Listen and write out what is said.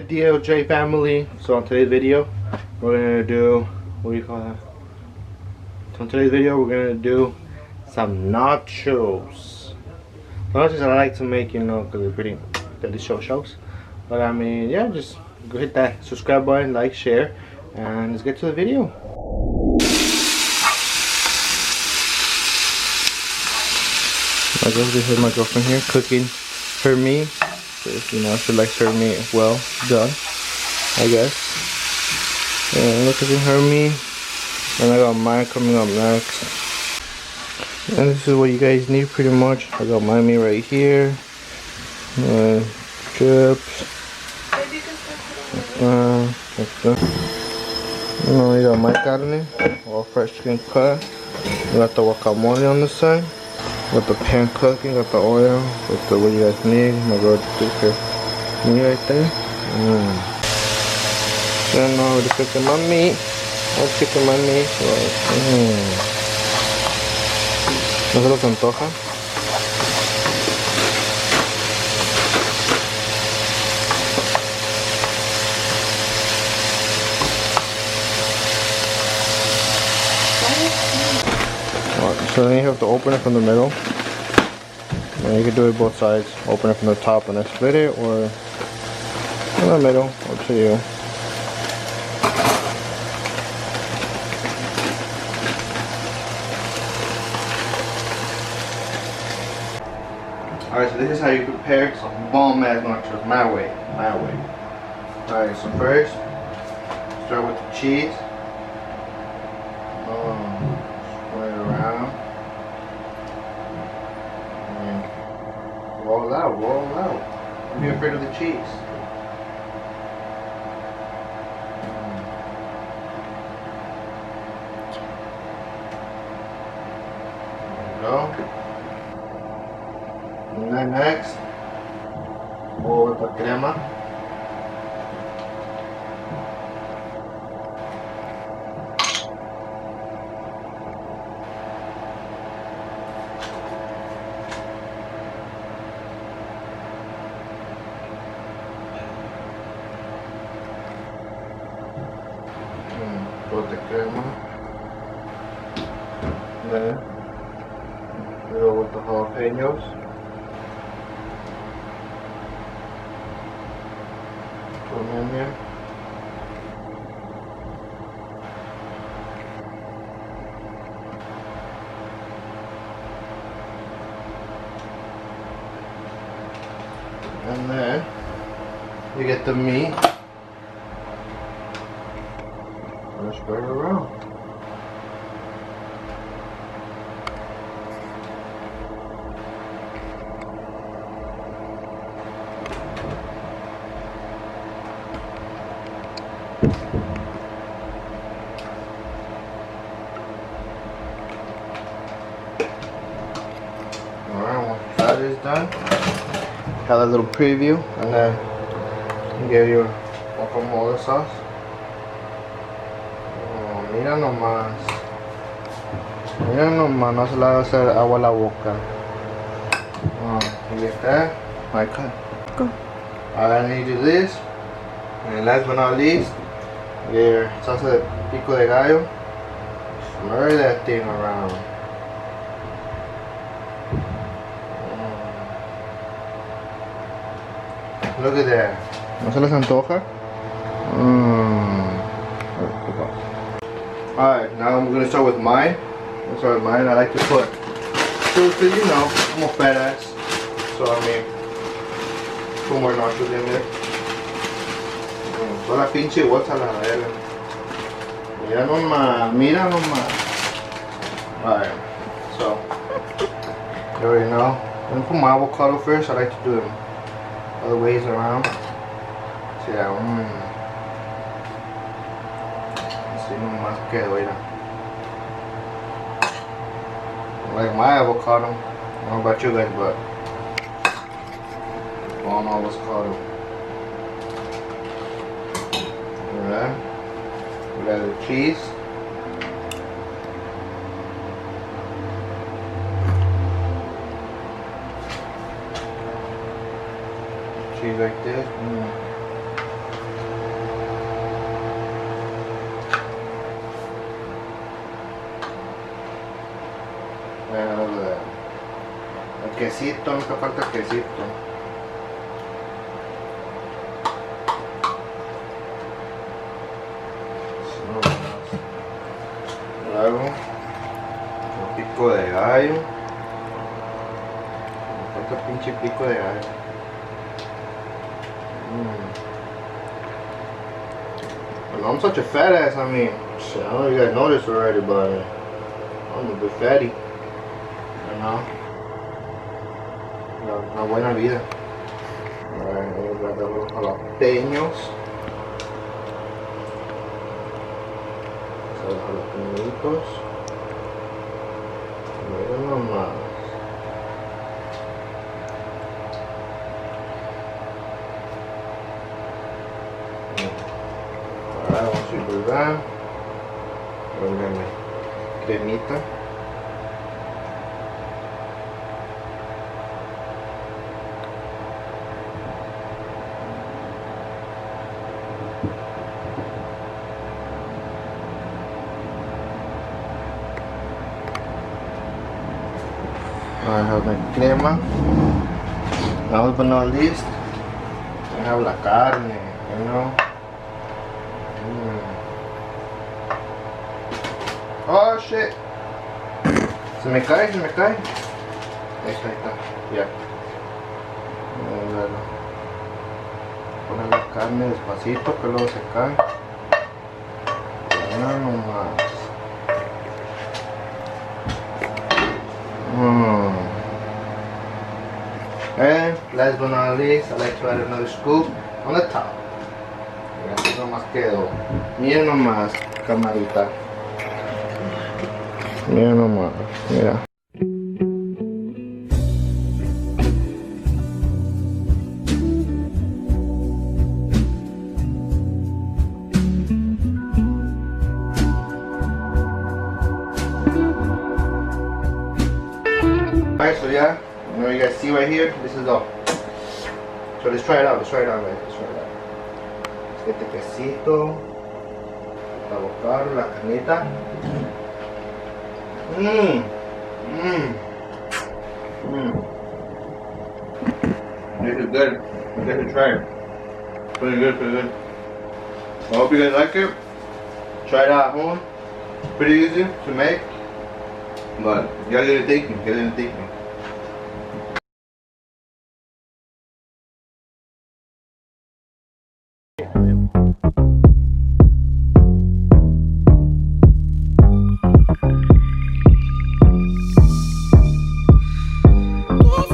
DLJ family. So on today's video we're gonna do, what do you call that? So on today's video we're gonna do some nachos. Nachos I like to make, you know, because they're pretty delicious. But I mean, yeah, just go hit that subscribe button, like, share, and let's get to the video. I just heard my girlfriend here cooking her meat. You know, she likes her meat well done, I guess. And look at her meat. And I got mine coming up next. And this is what you guys need pretty much. I got my meat right here. Chips. You know, you got my carne, all fresh chicken cut. You got the guacamole on the side. Got the pan cooking, got the oil, got the what you guys need. My girl took her meat right there. Then now we're cooking my meat. I'm cooking my meat. ¿No se los antoja? So then you have to open it from the middle. And you can do it both sides. Open it from the top and then split it, or in the middle, up to you. Alright, so this is how you prepare some bomb ass nachos, my way. Alright, so first, start with the cheese. Spread it around. Roll out. Don't be afraid of the cheese. There we go. And then next, roll with the crema. Put the crema. Then we go with the jalapenos. Put them in there. And then you get the meat. Let's spread it around. Alright, once that is done, have a little preview, and then get your guacamole sauce. Mira nomás, no se le va a hacer agua a la boca. You get that? My cut. Go. I need to do this. And last but not least, your salsa de pico de gallo. Smurr that thing around. Look at that. ¿No se les antoja? Alright, now I'm gonna start with mine. I like to put, because you know, I'm a fat ass. So I mean, put more nachos in there. Toda la pinche bolsa la verga. Mira nomás. Alright, so, you already know. I'm gonna put my avocado first. I like to do them other ways around. So yeah, así nomás quedó, mira. Like my avocado. I don't know about you guys, but on avocado. Alright. We got the cheese. Cheese like this. quesito, nunca falta el quesito. Luego un pico de gallo. Me falta el pinche pico de gallo. Well, I'm such a fat ass, I mean, shit, I don't know if you guys noticed already, but I'm a bit fatty. You know? Una buena vida. Voy a dar los jalapeños. Los jalapeñitos. Miren nomás. Ahora vamos a ir ponerle cremita. I have my crema. Last but not least, I have la carne, you know. Oh shit! Se me cae. Ahí está. Ya. Poner la carne despacito que luego se cae. Ya nomás. And last but not least, I like to add another scoop on the top. Y así nomás quedó. Miren nomás, camarita. Mira nomás, mira. Alright, so yeah, you know, you guys see right here, this is all. So let's try it out, guys, let's try it out. Este quesito, el avocado, la carnita. This is good. You guys should try it. Pretty good. I hope you guys like it. Try it out at home. Pretty easy to make. But you guys didn't take me.